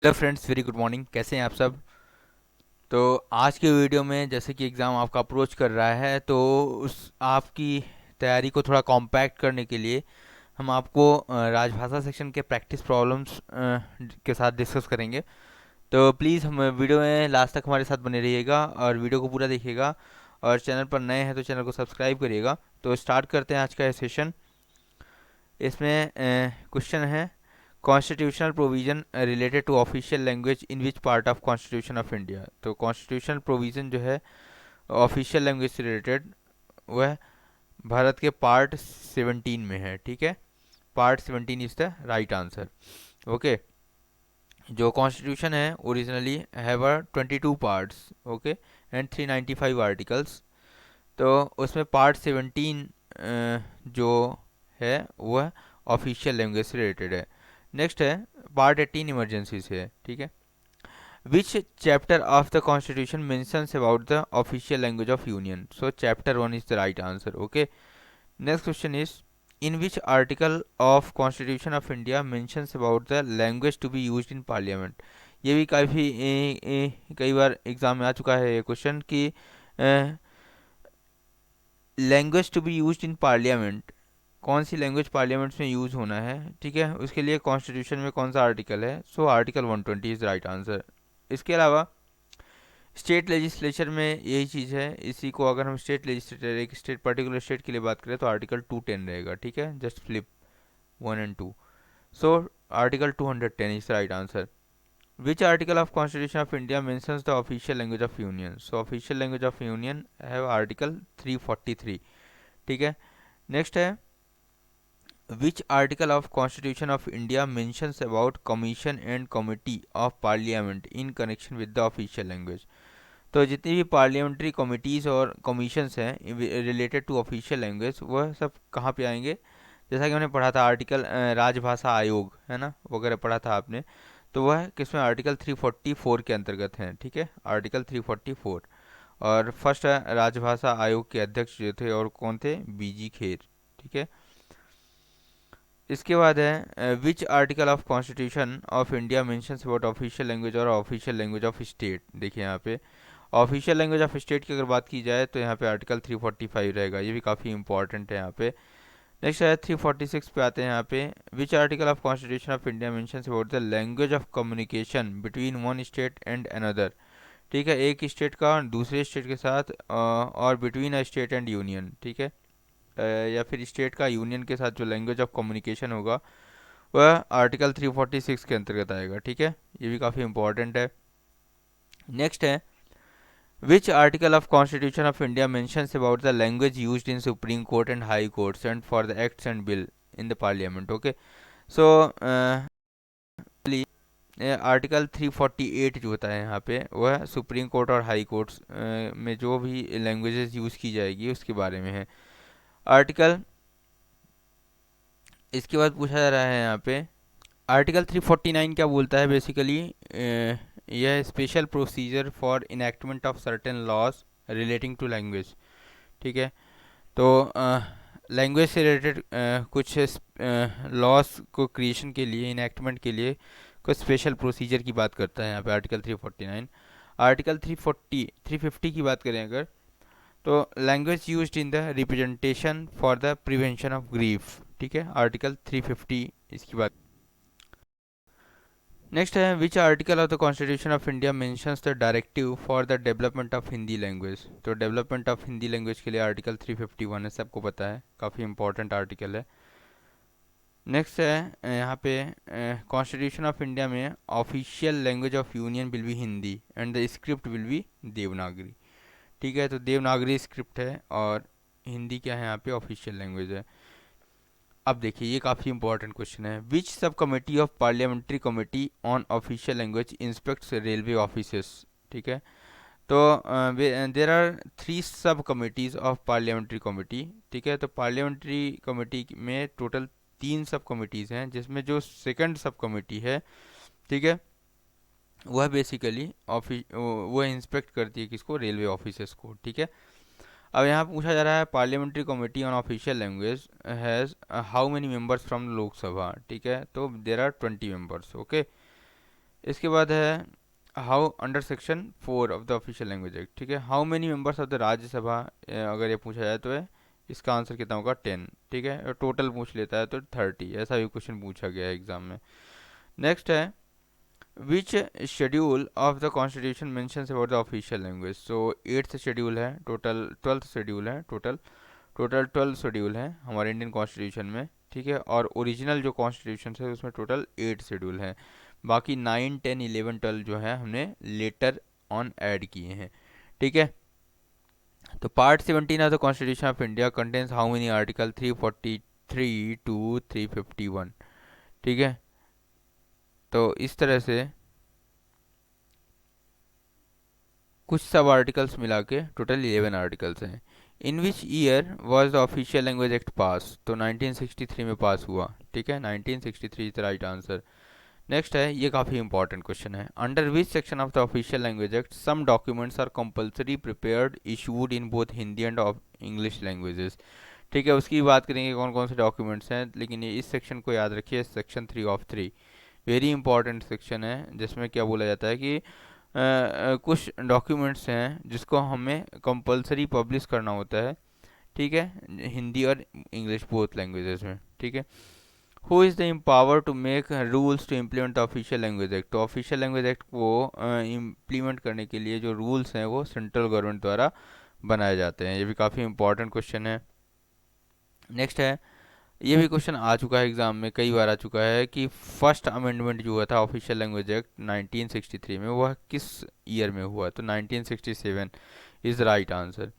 Hello friends, very good morning. कैसे हैं आप सब? तो आज के वीडियो में जैसे कि एग्ज़ाम आपका अप्रोच कर रहा है, तो उस आपकी तैयारी को थोड़ा कॉम्पैक्ट करने के लिए हम आपको राजभाषा सेक्शन के प्रैक्टिस प्रॉब्लम्स के साथ डिस्कस करेंगे। तो प्लीज़ हम वीडियो में लास्ट तक हमारे साथ बने रहिएगा और वीडियो को पूरा देखिएगा। और चैनल पर नए हैं तो चैनल को सब्सक्राइब करिएगा। तो स्टार्ट करते हैं आज का ये सेशन। इसमें क्वेश्चन है, constitutional provision related to official language in which part of constitution of India. तो कॉन्स्टिट्यूशनल प्रोविजन जो है ऑफिशियल लैंग्वेज से रिलेटेड, वह भारत के पार्ट 17 में है। ठीक है, part 17 is the right answer. Okay, जो कॉन्स्टिट्यूशन है originally have 22 parts, okay, and 395 articles. तो उसमें पार्ट 17 जो है वह ऑफिशियल लैंग्वेज से रिलेटेड है। नेक्स्ट है पार्ट 18 इमरजेंसी से है। ठीक है, विच chapter of the constitution mentions about the official language of union. So chapter 1 is the right answer. Okay, next question is, in which article of constitution of India mentions about the language to be used in parliament. ये भी काफ़ी कई बार exam में आ चुका है ये question कि language to be used in parliament, कौन सी लैंग्वेज पार्लियामेंट में यूज़ होना है। ठीक है, उसके लिए कॉन्स्टिट्यूशन में कौन सा आर्टिकल है। So article 120 is right answer. इसके अलावा स्टेट लेजिस्लेचर में यही चीज़ है। इसी को अगर हम स्टेट लेजिस्लेचर, एक स्टेट पर्टिकुलर स्टेट के लिए बात करें, तो आर्टिकल 210 रहेगा। ठीक है, just flip 1 and 2। So article 210 is right answer. Which article of constitution of India mentions the official language of union. So official language of union है आर्टिकल 343। ठीक है, नेक्स्ट है, which article of constitution of india mentions about commission and committee of parliament in connection with the official language। तो जितनी भी parliamentary committees और commissions हैं related to official language, वह सब कहाँ पे आएंगे। जैसा कि हमने पढ़ा था आर्टिकल राजभाषा आयोग है ना, वगैरह पढ़ा था आपने। तो वह किसमें, आर्टिकल 344 के अंतर्गत हैं। ठीक है, आर्टिकल 344। और फर्स्ट राजभाषा आयोग के अध्यक्ष जो थे और कौन थे, बीजी खेर। ठीक है, इसके बाद है, which article of constitution of India mentions about official language और ऑफिशियल लैंग्वेज ऑफ स्टेट। देखिए यहाँ पे ऑफिशियल लैंग्वेज ऑफ स्टेट की अगर बात की जाए तो यहाँ पे आर्टिकल 345 रहेगा। ये भी काफ़ी इंपॉर्टेंट है यहाँ पे। नेक्स्ट है 346 पे आते हैं यहाँ पे, which article of constitution of India mentions about the language of communication between one state and another. ठीक है, एक स्टेट का दूसरे स्टेट के साथ और between a state and union. ठीक है, या फिर स्टेट का यूनियन के साथ जो लैंग्वेज ऑफ कम्युनिकेशन होगा वह आर्टिकल 346 के अंतर्गत आएगा। ठीक है, ये भी काफ़ी इंपॉर्टेंट है। नेक्स्ट है, which article of constitution of India mentions about the language used in supreme court and high courts and for the acts and bill in the parliament. Okay, so article 348 जो होता है यहाँ पे वह supreme court और high courts में जो भी लैंग्वेजेस यूज़ की जाएगी उसके बारे में है। आर्टिकल, इसके बाद पूछा जा रहा है यहाँ पे, आर्टिकल 349 क्या बोलता है बेसिकली, यह special procedure for enactment of certain laws relating to language. ठीक है, तो लैंग्वेज से रिलेटेड कुछ लॉस को क्रिएशन के लिए, इनैक्टमेंट के लिए कुछ स्पेशल प्रोसीजर की बात करता है यहाँ पे आर्टिकल 349। आर्टिकल 350 की बात करें अगर, तो language used in the representation for the prevention of grief. ठीक है, आर्टिकल 350 इसकी बात। नेक्स्ट है, which article of the constitution of India mentions the directive for the development of Hindi language. तो डेवलपमेंट ऑफ हिंदी लैंग्वेज के लिए आर्टिकल 351 है, सबको पता है, काफ़ी इंपॉर्टेंट आर्टिकल है। नेक्स्ट है, यहाँ पे कॉन्स्टिट्यूशन ऑफ इंडिया में official language of union will be Hindi and the script will be Devanagari. ठीक है, तो देवनागरी स्क्रिप्ट है और हिंदी क्या है यहाँ पे, ऑफिशियल लैंग्वेज है। अब देखिए ये काफ़ी इंपॉर्टेंट क्वेश्चन है, which sub committee of parliamentary committee on official language inspects railway offices. ठीक है, तो देर आर 3 सब कमेटीज ऑफ पार्लियामेंट्री कमेटी। ठीक है, तो पार्लियामेंट्री कमेटी में टोटल 3 सब कमेटीज़ हैं, जिसमें जो सेकंड सब कमेटी है, ठीक है, वह बेसिकली ऑफिस वह इंस्पेक्ट करती है किसको, रेलवे ऑफिसर्स को। ठीक है, अब यहाँ पूछा जा रहा है, parliamentary committee on official language has how many members from Lok Sabha. ठीक है, तो देर आर 20 मेंबर्स। ओके, इसके बाद है how under section 4 of the official language act, ठीक है, how many members of the Rajya Sabha, अगर ये पूछा जाए तो है इसका आंसर कितना होगा 10, ठीक है, और टोटल पूछ लेता है तो 30, ऐसा भी क्वेश्चन पूछा गया है एग्जाम में। नेक्स्ट है which schedule of the constitution mentions about the official language, so 8th schedule है, टोटल 12th शेड्यूल है, टोटल 12 शेड्यूल है हमारे इंडियन कॉन्स्टिट्यूशन में, ठीक है, और ओरिजिनल जो कॉन्स्टिट्यूशन है उसमें टोटल 8 शेड्यूल है, बाकी 9, 10, 11, 12 जो है हमने लेटर ऑन ऐड किए हैं, ठीक है। तो part 17 of the constitution of India contains how many article, 343 to 351, ठीक है। तो इस तरह से कुछ सब आर्टिकल्स मिला के टोटल 11 आर्टिकल्स हैं। In which year was the official language act pass, तो 1963 में पास हुआ, ठीक है, 1963 is the right answer. Next है, ये काफ़ी इंपॉर्टेंट क्वेश्चन है, under which section of the official language act some documents are compulsory prepared issued in both Hindi and English languages, ठीक है, उसकी बात करेंगे कौन कौन से डॉक्यूमेंट्स हैं, लेकिन ये इस सेक्शन को याद रखिए, section 3 of 3 very important section है, जिसमें क्या बोला जाता है कि कुछ डॉक्यूमेंट्स हैं जिसको हमें कंपलसरी पब्लिश करना होता है, ठीक है, हिंदी और इंग्लिश बोथ लैंग्वेजेस में, ठीक है। Who is the empower to make rules to implement the official language act, तो ऑफिशियल लैंग्वेज एक्ट को इम्प्लीमेंट करने के लिए जो रूल्स हैं वो सेंट्रल गवर्नमेंट द्वारा बनाए जाते हैं, ये भी काफ़ी इंपॉर्टेंट क्वेश्चन है। नेक्स्ट है, ये भी क्वेश्चन आ चुका है एग्जाम में, कई बार आ चुका है कि फर्स्ट अमेंडमेंट जो हुआ था ऑफिशियल लैंग्वेज एक्ट 1963 में, वह किस ईयर में हुआ, तो 1967 is right answer.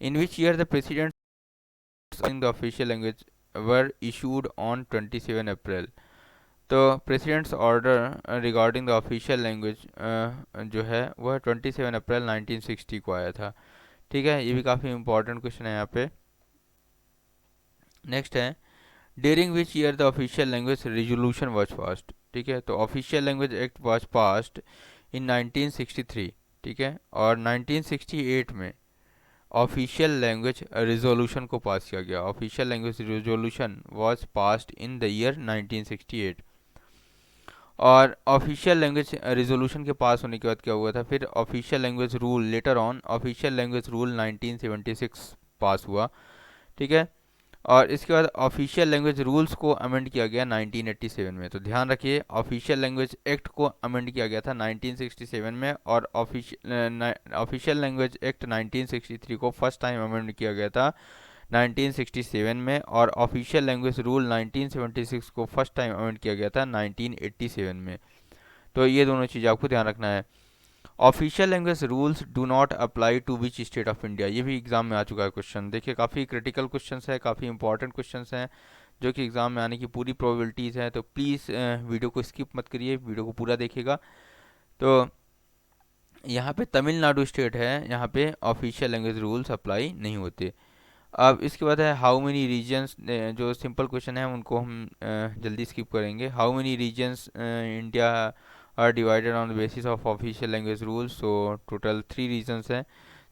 In which year the presidents in the official language were issued on 27 April, तो presidents order regarding the official language जो है वह 27 अप्रैल 1960 को आया था, ठीक है, ये भी काफ़ी इंपॉर्टेंट क्वेश्चन है यहाँ पे। नेक्स्ट है, during which year the official language resolution was passed, ठीक है, तो official language act was passed in 1963, ठीक है, और 1968 में ऑफिशियल लैंग्वेज रेजोल्यूशन को पास किया गया, official language resolution was passed in the year 1968, और ऑफिशियल लैंग्वेज रेजोल्यूशन के पास होने के बाद क्या हुआ था, फिर official language rule later on official language rule 1976 पास हुआ, ठीक है, और इसके बाद ऑफिशियल लैंग्वेज रूल्स को अमेंड किया गया 1987 में, तो ध्यान रखिए ऑफिशियल लैंग्वेज एक्ट को अमेंड किया गया था 1967 में, और ऑफिशियल लैंग्वेज एक्ट 1963 को फर्स्ट टाइम अमेंड किया गया था 1967 में, और ऑफिशियल लैंग्वेज रूल 1976 को फर्स्ट टाइम अमेंड किया गया था 1987 में, तो ये दोनों चीज़ आपको ध्यान रखना है। Official language rules do not apply to which state of India, ये भी एग्जाम में आ चुका है क्वेश्चन, देखिए काफ़ी क्रिटिकल क्वेश्चन है, काफ़ी इंपॉर्टेंट क्वेश्चन हैं जो कि एग्जाम में आने की पूरी प्रोबेबिलिटीज़ हैं, तो प्लीज़ वीडियो को स्किप मत करिए, वीडियो को पूरा देखिएगा। तो यहाँ पे तमिलनाडु स्टेट है, यहाँ पे ऑफिशियल लैंग्वेज रूल्स अप्लाई नहीं होते। अब इसके बाद है हाउ मेनी रीजन्स, जो सिंपल क्वेश्चन है उनको हम जल्दी स्किप करेंगे। How many regions India are divided on the basis of official language rules, so total 3 regions हैं,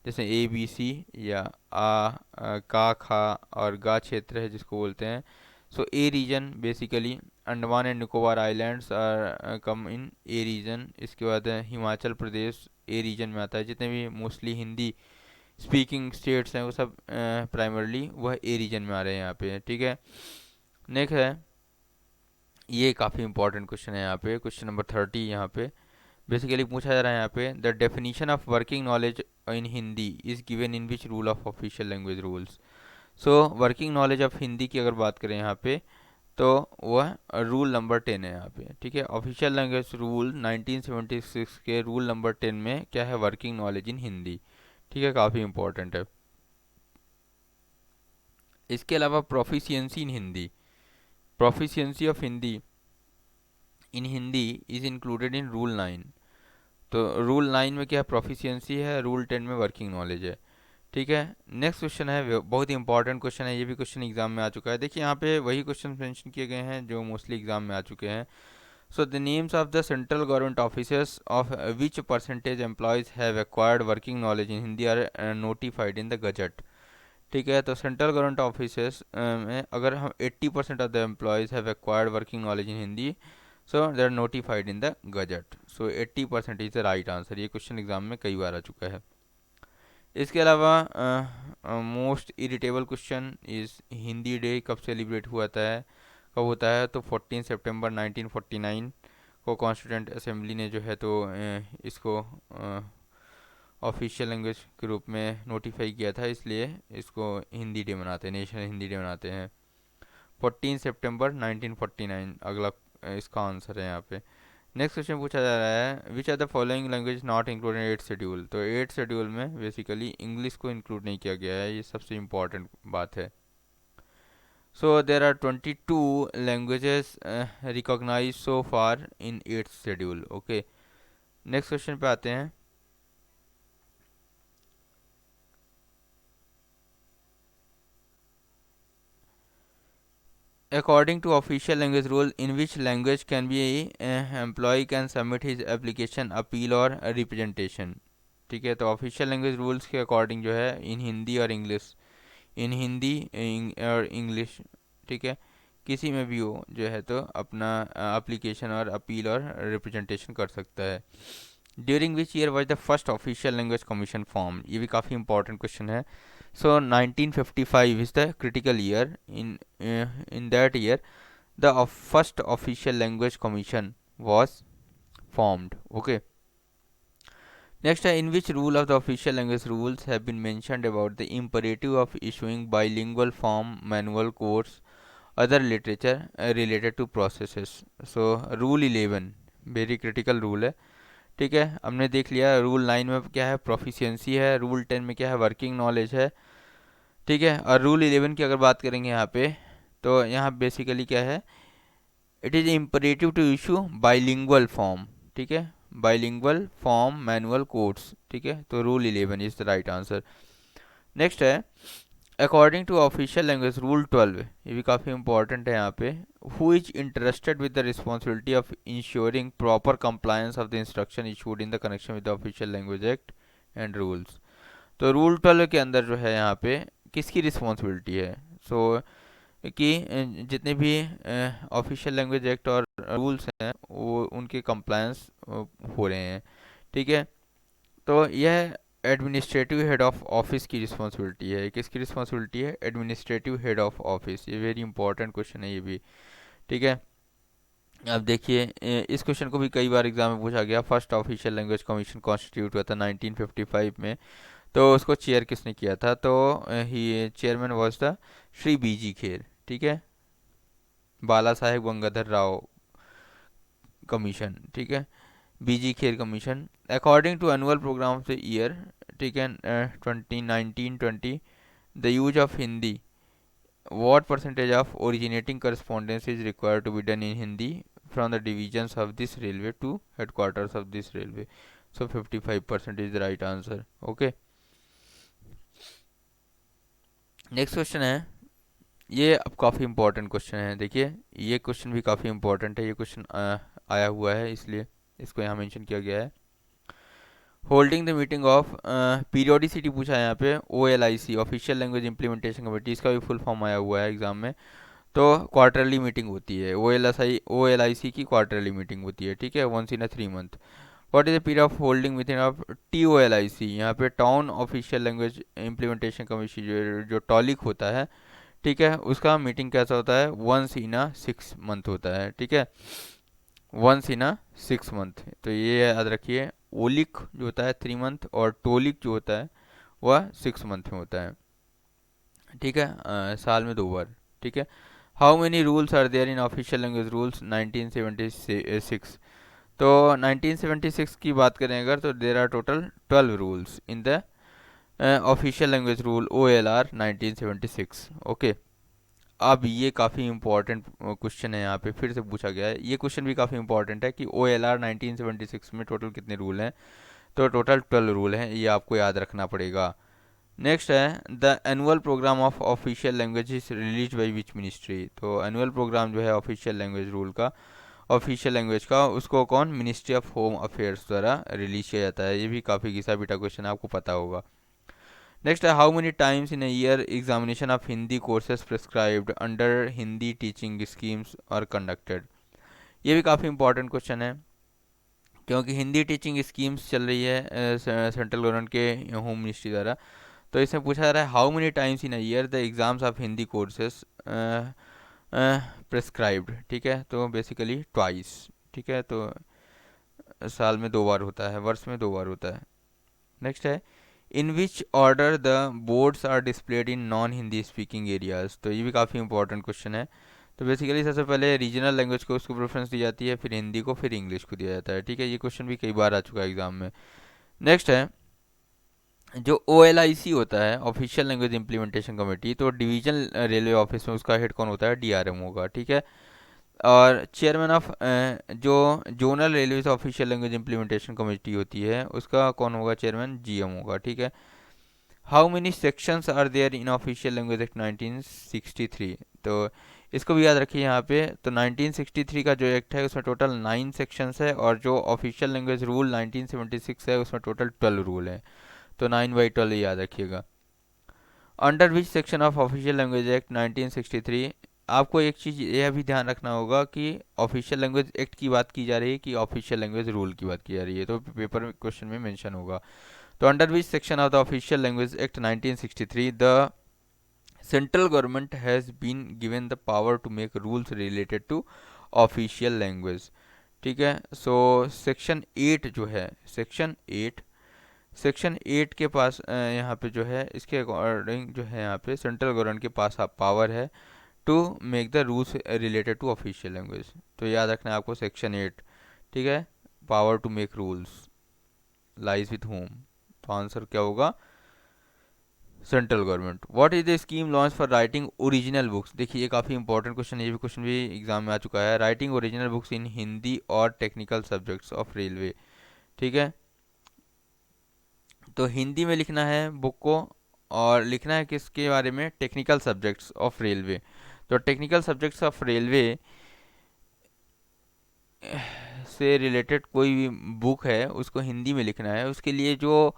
जैसे ए बी सी या का खा और गा क्षेत्र है जिसको बोलते हैं। So a region basically Andaman and Nicobar islands are come in a region. इसके बाद हिमाचल प्रदेश ए रीजन में आता है, जितने भी मोस्टली हिंदी स्पीकिंग स्टेट्स हैं वो सब प्राइमरली वह ए रीजन में आ रहे हैं यहाँ पे, ठीक है। नेक्स्ट है, ये काफ़ी इंपॉर्टेंट क्वेश्चन है यहाँ पे, क्वेश्चन नंबर 30 यहाँ पे बेसिकली पूछा जा रहा है यहाँ पे, the definition of working knowledge in Hindi is given in which rule of official language rules, so working knowledge of Hindi की अगर बात करें यहाँ पे तो वह रूल नंबर 10 है यहाँ पे, ठीक है, ऑफिशियल लैंग्वेज रूल 1976 के रूल नंबर 10 में क्या है, वर्किंग नॉलेज इन हिंदी, ठीक है, काफ़ी इंपॉर्टेंट है। इसके अलावा proficiency in Hindi, proficiency of Hindi in Hindi is included in rule 9, तो रूल 9 में क्या प्रोफिशिएंसी है, रूल 10 में वर्किंग नॉलेज है, ठीक है। नेक्स्ट क्वेश्चन है, बहुत ही इंपॉर्टेंट क्वेश्चन है, ये भी क्वेश्चन एग्जाम में आ चुका है, देखिए यहाँ पे वही क्वेश्चन मेंशन किए गए हैं जो मोस्टली एग्जाम में आ चुके हैं। So the names of the central government officers of which percentage employees have acquired working knowledge in Hindi are notified in the gazette, ठीक है, तो सेंट्रल गवर्नमेंट ऑफिसर्स में अगर हम 80% of the employees have acquired working knowledge in Hindi, so they are notified in the gazette. So 80% is the right answer. ये question exam में कई बार आ चुका है। इसके अलावा most irritable question is Hindi day कब सेलिब्रेट कब होता है? तो 14 सितंबर 1949 को कॉन्स्टिट्यूंट असेंबली ने जो है तो इसको ऑफिशियल लैंग्वेज के रूप में नोटिफाई किया था, इसलिए इसको हिंदी डे मनाते हैं, नेशनल हिंदी डे मनाते हैं। 14 सितंबर 1949 अगला इसका आंसर है यहाँ पे। नेक्स्ट क्वेश्चन पूछा जा रहा है, which are the following language not include in 8th schedule? तो 8th शेड्यूल में बेसिकली इंग्लिश को इंक्लूड नहीं किया गया है, ये सबसे इम्पॉर्टेंट बात है। So there are 22 languages recognize so far in 8th schedule. Okay, next question पे आते हैं। According to official language rule, in which language can be employee can submit his application, appeal और representation? ठीक है, तो official language rules के according जो है इन हिंदी और इंग्लिश, इन हिंदी और इंग्लिश, ठीक है, किसी में भी हो जो है तो अपना एप्लीकेशन और अपील और रिप्रेजेंटेशन कर सकता है। During which year was the first official language commission form? ये भी काफ़ी इंपॉर्टेंट क्वेश्चन है। So 1955 is the critical year. In that year, the first official language commission was formed. Okay. Next, in which rule of the official language rules have been mentioned about the imperative of issuing bilingual form manual course, other literature related to processes? So rule 11 very critical rule है। ठीक है, हमने देख लिया rule 9 में क्या है, proficiency है, रूल 10 में क्या है, वर्किंग नॉलेज है। ठीक है, और रूल 11 की अगर बात करेंगे यहाँ पे, तो यहाँ बेसिकली क्या है, it is imperative to issue bilingual form. ठीक है, बाइलिंगुअल फॉर्म मैनुअल कोड्स। ठीक है, तो rule 11 is the right answer. Next है, according to official language rule 12, ये भी काफ़ी इंपॉर्टेंट है यहाँ पे, who is interested with the responsibility of ensuring proper compliance of the instruction issued in the connection with the official language act and rules? तो rule 12 के अंदर जो है यहाँ पे किसकी रिस्पॉन्सिबिलिटी है? सो कि जितने भी ऑफिशियल लैंग्वेज एक्ट और रूल्स हैं वो उनके कंप्लायंस हो रहे हैं। ठीक है, तो यह एडमिनिस्ट्रेटिव हेड ऑफ ऑफिस की रिस्पॉन्सिबिलिटी है। किसकी रिस्पॉन्सिबिलिटी है? Administrative head of office. ये वेरी इंपॉर्टेंट क्वेश्चन है ये भी। ठीक है, अब देखिए इस क्वेश्चन को भी कई बार एग्जाम में पूछा गया। First official language commission constitute हुआ था 1955 में, तो उसको चेयर किसने किया था? तो ही chairman was the Shri B G Kher. ठीक है, बाला साहेब गंगाधर राव कमीशन। ठीक है, B G Kher commission. According to annual programme of the year, ठीक है, 2019-20, the use of Hindi, what percentage of originating correspondence is required to be done in Hindi from the divisions of this railway to headquarters of this railway? So 55% is the right answer. Okay, next question है, ये अब काफ़ी important question है। देखिए ये question भी काफ़ी important है, ये क्वेश्चन आया हुआ है इसलिए इसको यहाँ मेंशन किया गया है। Holding the meeting of periodicity पूछा है यहाँ पे, OLIC official language implementation committee, इसका भी फुल फॉर्म आया हुआ है एग्जाम में। तो क्वार्टरली मीटिंग होती है, OLIC की क्वार्टरली मीटिंग होती है। ठीक है, once in 3 month. What is the period of holding meeting of TOLIC? यहाँ पे town official language implementation committee जो टॉलिक होता है, ठीक है, उसका मीटिंग कैसा होता है? वंस इन 6 मंथ होता है। ठीक है, वंस इन 6 मंथ। तो ये याद रखिए, ओलिक जो होता है 3 मंथ और टोलिक जो होता है वह 6 मंथ में होता है। ठीक है, साल में 2 बार। ठीक है, how many rules are there in official language rules 1976? तो 1976 की बात करें अगर, तो there are total 12 rules in the official language rule OLR 1976। Okay, अब ये काफ़ी इंपॉर्टेंट क्वेश्चन है, यहाँ पे फिर से पूछा गया है। ये क्वेश्चन भी काफ़ी इंपॉर्टेंट है कि OLR 1976 में टोटल कितने रूल हैं? तो टोटल 12 रूल हैं, ये आपको याद रखना पड़ेगा। नेक्स्ट है, the annual programme of official language is release by which ministry? तो एनुअल प्रोग्राम जो है ऑफिशियल लैंग्वेज रूल का, ऑफिशियल लैंग्वेज का, उसको कौन? मिनिस्ट्री ऑफ होम अफेयर्स द्वारा रिलीज किया जाता है। ये भी काफ़ी घिसा पिटा क्वेश्चन है, आपको पता होगा। नेक्स्ट है, how many times in a year examination of Hindi courses prescribed under Hindi teaching schemes are conducted? ये भी काफ़ी इंपॉर्टेंट क्वेश्चन है, क्योंकि हिंदी टीचिंग स्कीम्स चल रही है सेंट्रल गवर्नमेंट के होम मिनिस्ट्री द्वारा। तो इसमें पूछा जा रहा है how many times in a year the exams of Hindi courses prescribed. ठीक है, तो बेसिकली ट्वाइस। ठीक है, तो साल में 2 बार होता है, वर्ष में 2 बार होता है। नेक्स्ट है in which order the boards are displayed in non Hindi speaking areas. तो ये भी काफ़ी इंपॉर्टेंट क्वेश्चन है। तो बेसिकली सबसे पहले रीजनल लैंग्वेज को उसको प्रेफरेंस दी जाती है, फिर हिंदी को, फिर इंग्लिश को दिया जाता है। ठीक है, ये क्वेश्चन भी कई बार आ चुका है एग्जाम में। नेक्स्ट है जो OLIC होता है, ऑफिशियल लैंग्वेज इंप्लीमेंटेशन कमेटी, तो डिवीजन रेलवे ऑफिस में उसका हेड कौन होता है? DRM होगा। ठीक है, और चेयरमैन ऑफ जो zonal railway official language implementation committee होती है, उसका कौन होगा? चेयरमैन GM होगा। ठीक है, how many sections are there in official language act 1963। तो इसको भी याद रखिए यहाँ पे। तो 1963 का जो एक्ट है उसमें टोटल 9 सेक्शंस है, और जो ऑफिशियल लैंग्वेज रूल 1976 है उसमें टोटल 12 रूल है। तो 9/12 याद रखिएगा। Under which section of official language act 1963। आपको एक चीज़ यह भी ध्यान रखना होगा कि ऑफिशियल लैंग्वेज एक्ट की बात की जा रही है कि ऑफिशियल लैंग्वेज रूल की बात की जा रही है, तो पेपर में क्वेश्चन में मेंशन होगा। तो under which section of the official language act 1963 the central government has been given the power to make rules related to official language. ठीक है, सो सेक्शन 8 जो है, सेक्शन 8 के पास यहाँ पे जो है इसके अकॉर्डिंग जो है यहाँ पे सेंट्रल गवर्नमेंट के पास पावर है to make the rules related to official language. तो याद रखना है आपको सेक्शन 8। ठीक है, power to make rules lies with home. तो आंसर क्या होगा? Central government. What is the scheme launch for writing original books. देखिए ये काफ़ी इंपॉर्टेंट क्वेश्चन है, ये भी क्वेश्चन भी एग्जाम में आ चुका है। राइटिंग ओरिजिनल बुक्स इन हिंदी और टेक्निकल सब्जेक्ट्स ऑफ रेलवे। ठीक है, तो हिंदी में लिखना है बुक को, और लिखना है किसके बारे में? Technical subjects of railway. तो टेक्निकल सब्जेक्ट्स ऑफ रेलवे से रिलेटेड कोई भी बुक है उसको हिंदी में लिखना है। उसके लिए जो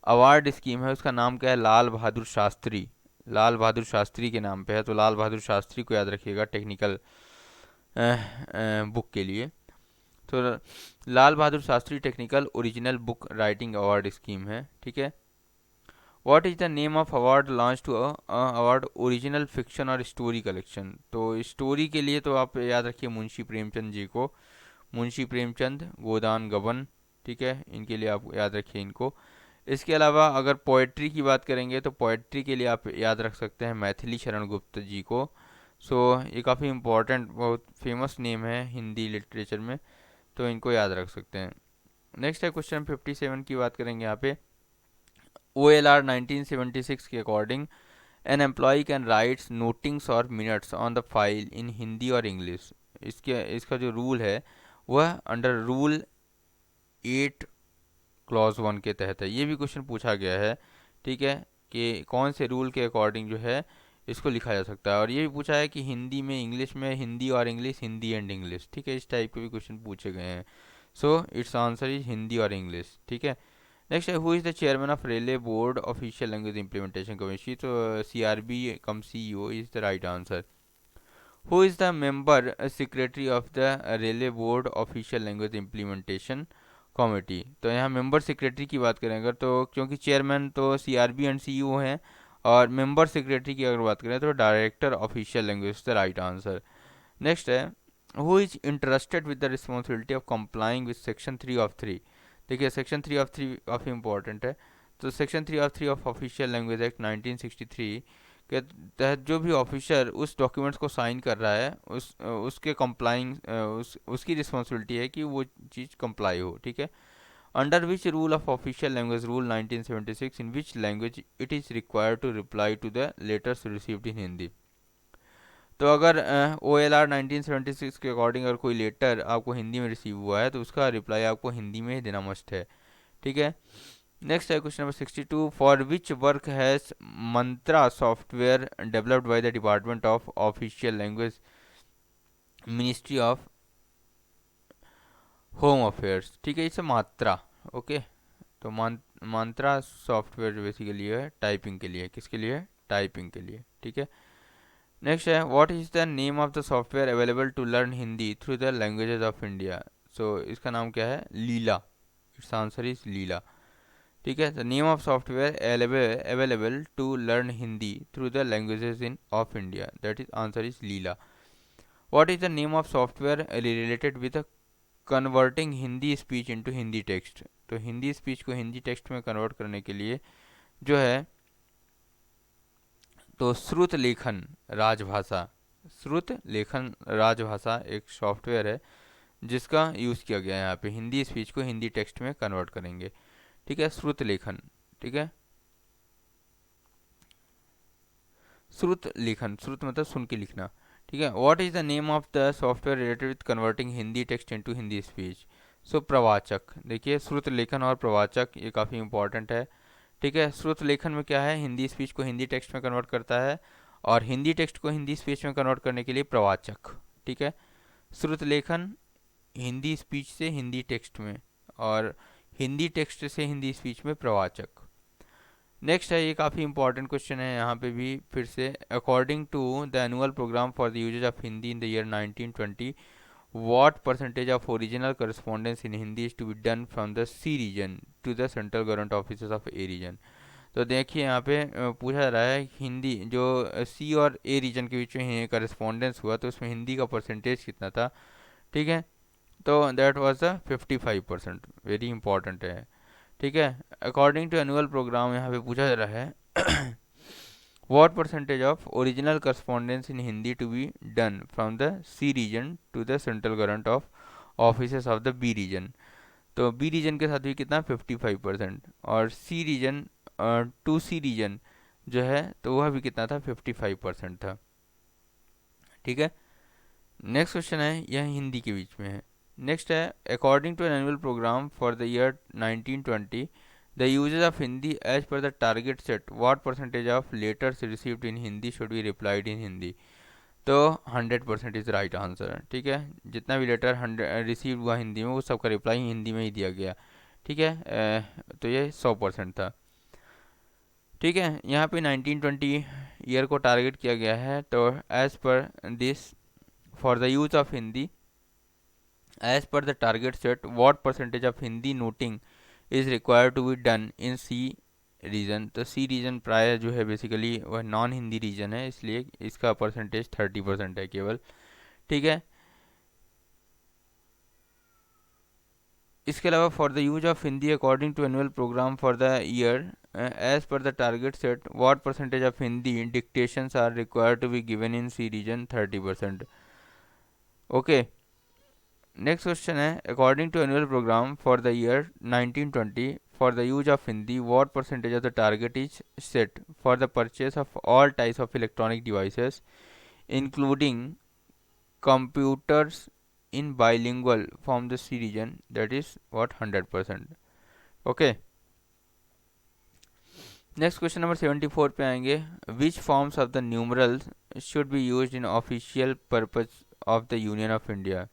अवार्ड स्कीम है उसका नाम क्या है? लाल बहादुर शास्त्री। लाल बहादुर शास्त्री के नाम पे है, तो लाल बहादुर शास्त्री को याद रखिएगा टेक्निकल बुक के लिए। तो Lal Bahadur Shastri technical original book writing award scheme है। ठीक है, what is the name of award launch to award original fiction और स्टोरी कलेक्शन। तो स्टोरी के लिए तो आप याद रखिए मुंशी प्रेमचंद जी को, मुंशी प्रेमचंद गोदान गबन। ठीक है, इनके लिए आप याद रखिए इनको। इसके अलावा अगर पोएट्री की बात करेंगे तो पोएट्री के लिए आप याद रख सकते हैं मैथिली शरण गुप्त जी को। सो ये काफ़ी इम्पोर्टेंट, बहुत फेमस नेम है हिंदी लिटरेचर में, तो इनको याद रख सकते हैं। नेक्स्ट है क्वेश्चन 57 की बात करेंगे यहाँ पे। OLR 1976 के according an employ can writes notings और minutes on the file in Hindi और इंग्लिश। इसका जो रूल है वह अंडर रूल 8 क्लॉज 1 के तहत है। ये भी क्वेश्चन पूछा गया है। ठीक है, कि कौन से रूल के अकॉर्डिंग जो है इसको लिखा जा सकता है, और ये भी पूछा है कि हिंदी में, इंग्लिश में, हिंदी और इंग्लिश, हिंदी एंड इंग्लिश। ठीक है, इस टाइप के भी क्वेश्चन पूछे गए हैं। So it's answer is Hindi और इंग्लिश। ठीक है, नेक्स्ट है who is the chairman of railway board official language implementation committee. तो CRB come CEO is the right answer. Who is the member secretary of the railway board official language implementation committee. तो यहाँ member secretary की बात करें अगर, तो क्योंकि chairman तो CRB एंड CEO हैं, और मेंबर सेक्रेटरी की अगर बात करें तो director official language the right answer. Next है who is interested with the responsibility of complying with section 3 of 3। देखिए सेक्शन 3 ऑफ 3 काफ़ी इंपॉर्टेंट है। तो section 3 of 3 of official language act 1963 के तहत जो भी ऑफिसर उस डॉक्यूमेंट्स को साइन कर रहा है उसके कंप्लाइंग उसकी रिस्पॉन्सिबिलिटी है कि वो चीज़ कंप्लाई हो। ठीक है, under which rule of official language rule 1976 in which language it is required to reply to the letters received in Hindi. तो अगर OLR 1976 के अकॉर्डिंग अगर कोई लेटर आपको हिंदी में रिसीव हुआ है तो उसका रिप्लाई आपको हिंदी में ही देना मस्ट है। ठीक है, नेक्स्ट है question number 62। For which work has Mantra software developed by the department of official language ministry of home affairs. ठीक है, इसे मात्रा। ओके, तो मंत्रा सॉफ्टवेयर जो बेसिकली है टाइपिंग के लिए, किसके लिए? टाइपिंग के लिए। ठीक है, नेक्स्ट है what is the name of the software available to learn Hindi through the languages of India. So इसका नाम क्या है, Leela. Its answer is Leela. ठीक है, the name of software available to learn Hindi through the languages in of India, that is answer is Leela. What is the name of software related with converting Hindi speech into Hindi text. तो Hindi speech को Hindi text में convert करने के लिए जो है तो श्रुत लेखन राजभाषा, श्रुत लेखन राजभाषा एक सॉफ्टवेयर है जिसका यूज़ किया गया है यहाँ पे, हिंदी स्पीच को हिंदी टेक्स्ट में कन्वर्ट करेंगे। ठीक है, श्रुत लेखन। ठीक है, श्रुत लेखन, श्रुत मतलब सुन के लिखना। ठीक है, what is the name of the software related with converting Hindi text into Hindi speech. So Pravachak. देखिए श्रुत लेखन और प्रवाचक ये काफ़ी इंपॉर्टेंट है। ठीक है, श्रुत लेखन में क्या है, हिंदी स्पीच को हिंदी टेक्स्ट में कन्वर्ट करता है, और हिंदी टेक्स्ट को हिंदी स्पीच में कन्वर्ट करने के लिए प्रवाचक। ठीक है, श्रुत लेखन हिंदी स्पीच से हिंदी टेक्स्ट में, और हिंदी टेक्स्ट से हिंदी स्पीच में प्रवाचक। नेक्स्ट है, ये काफ़ी इंपॉर्टेंट क्वेश्चन है यहाँ पे भी फिर से, according to the annual programme for the usages of Hindi in the year 1920 what percentage of original correspondence in Hindi is to be done from the C region to the central government offices of A region। तो देखिए यहाँ पे पूछा जा रहा है हिंदी जो सी और ए रीजन के बीच में करस्पॉन्डेंस हुआ तो उसमें हिंदी का परसेंटेज कितना था। ठीक है, तो that was the 55%, very important है। ठीक है, अकॉर्डिंग टू एनुअल प्रोग्राम यहाँ पे पूछा जा रहा है what percentage of original correspondence in Hindi to be done from the C region to the central government of offices of the B region। तो B region के साथ भी कितना 55%, और C region to C region जो है तो वह भी कितना था 55% था। ठीक है, नेक्स्ट क्वेश्चन है, यह हिंदी के बीच में है। नेक्स्ट है, according to an annual programme for the year 1920 the uses of Hindi as per the target set what percentage of letters received in Hindi should be replied in Hindi। तो 100% is right answer. ठीक है, जितना भी letter 100 receive हुआ हिंदी में वो सबका reply Hindi में ही दिया गया। ठीक है, तो ये 100% था। ठीक है, यहाँ पे 1920 ईयर को टारगेट किया गया है, तो as per this for the use of Hindi as per the target set what percentage of Hindi noting is required to be done in C region. तो सी रीजन प्राय जो है बेसिकली वह नॉन हिंदी रीजन है, इसलिए इसका परसेंटेज 30% है केवल। ठीक है, इसके अलावा for the use of Hindi according to annual programme for the year as per the target set what percentage of Hindi dictations are required to be given in C region 30%। Okay, next question है, according to annual programme for the year 1920 for the use of Hindi what percentage of the target is set for the purchase of all types of electronic devices including computers in bilingual from the C region, that is what 100%। okay, next question number 74 पे आएंगे, which forms of the numerals should be used in official purpose of the union of India.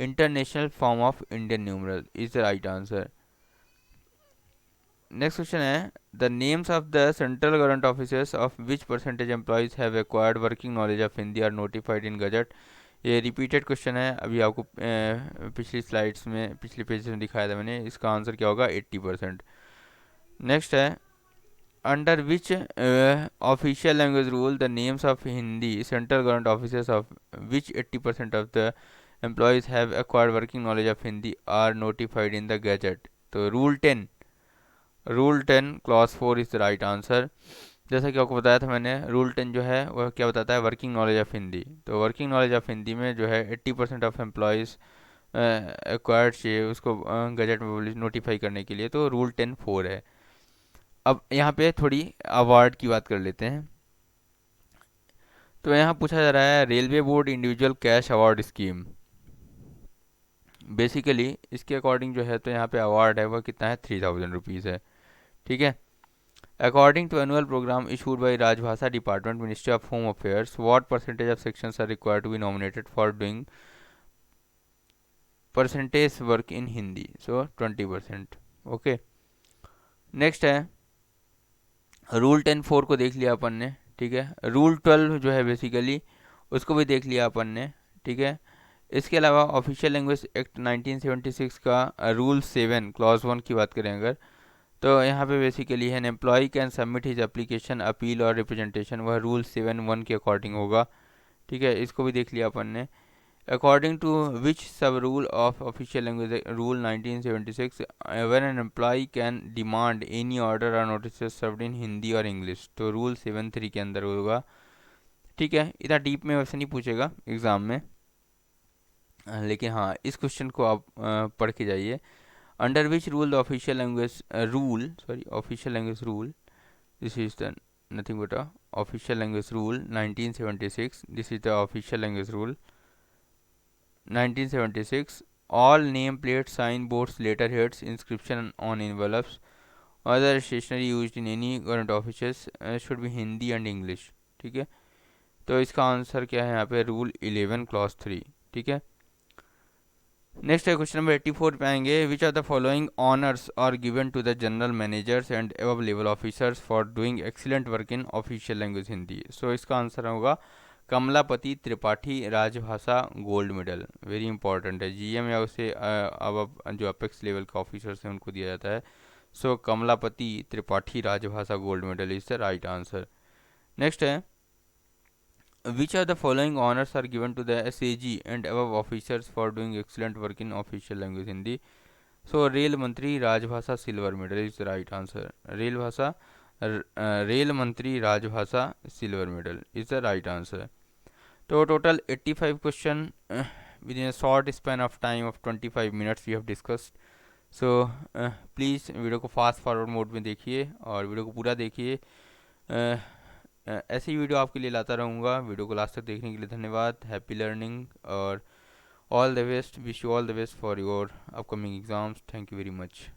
International form of Indian numeral is the right answer. Next question है, the names of the central government officers of which percentage employees have acquired working knowledge of Hindi are notified in gazette. ये repeated question है, अभी आपको पिछली slides में पिछले page में दिखाया था मैंने, इसका आंसर क्या होगा 80%। नेक्स्ट है, under which official language rule the names of Hindi central government officers of which 80% of the employees have acquired working knowledge of Hindi are notified in the gazette. तो rule 10 clause 4 is the right answer. जैसा कि आपको बताया था मैंने, rule 10 जो है वह क्या बताता है, वर्किंग नॉलेज ऑफ हिंदी। तो वर्किंग नॉलेज ऑफ हिंदी में जो है 80% ऑफ एम्प्लॉयज़ एक्वायर्ड चाहिए उसको गजट में नोटिफाई करने के लिए, तो रूल 10(4) है। अब यहाँ पे थोड़ी अवार्ड की बात कर लेते हैं। तो यहाँ पूछा जा रहा है railway board individual cash award scheme. Basically इसके अकॉर्डिंग जो है तो यहाँ पे अवार्ड है वह कितना है 3000 रुपीज़ है। ठीक है, according to annual program issued by Rajbhasha department ministry of home affairs what percentage of sections are required to be nominated for doing percentage work in Hindi. So 20%। Okay, next है, रूल 10(4) को देख लिया अपन ने। ठीक है। रूल 12 जो है बेसिकली उसको भी देख लिया अपन ने, ठीक है। इसके अलावा ऑफिशियल लैंग्वेज एक्ट 1976 का रूल 7 क्लॉज 1 की बात करें अगर, तो यहाँ पे बेसिकली है, an employ can submit his application appeal और रिप्रेजेंटेशन, वह रूल 7(1) के अकॉर्डिंग होगा, ठीक है। इसको भी देख लिया अपन ने। According to which sub rule of official language rule 1976 when an employ can demand any order और नोटिस सर्व्ड इन हिंदी और इंग्लिश, तो रूल 7(3) के अंदर होगा, ठीक है। इतना डीप में वैसे नहीं पूछेगा एग्जाम में, लेकिन हाँ इस क्वेश्चन को आप पढ़ के जाइए। Under which rule the official language rule, sorry official language rule, this is the nothing but a official language rule 1976, this is the official language rule 1976, all name plates, signboards, letterheads, inscription on envelopes, other stationery used in any government offices should be Hindi and English, ठीक है। तो इसका answer क्या है यहाँ पे, rule 11 clause 3, ठीक है। नेक्स्ट है क्वेश्चन नंबर 84 पे आएंगे, which are the following honours are given to the general managers and above level officers for doing excellent work in official language Hindi. So इसका आंसर होगा Kamlapati Tripathi Rajbhasha gold medal, very important है, GM या उसे अब जो apex level के officers हैं उनको दिया जाता है। सो Kamlapati Tripathi Rajbhasha gold medal is the right answer. Next है, which are the following honors are given to the SAG and above officers for doing excellent work in official language Hindi? So rail Mantri Rajbhasha silver medal is the right answer. Rail Mantri Rajbhasha silver medal is the right answer. तो total 85 question with in short span of time of 25 minutes we have discussed. So please video को fast forward mode में देखिए और video को पूरा देखिए। ऐसी video आपके लिए लाता रहूँगा। वीडियो को लास्ट तक देखने के लिए धन्यवाद। हैप्पी लर्निंग और all the best, wish you all the best for your upcoming exams. Thank you very much.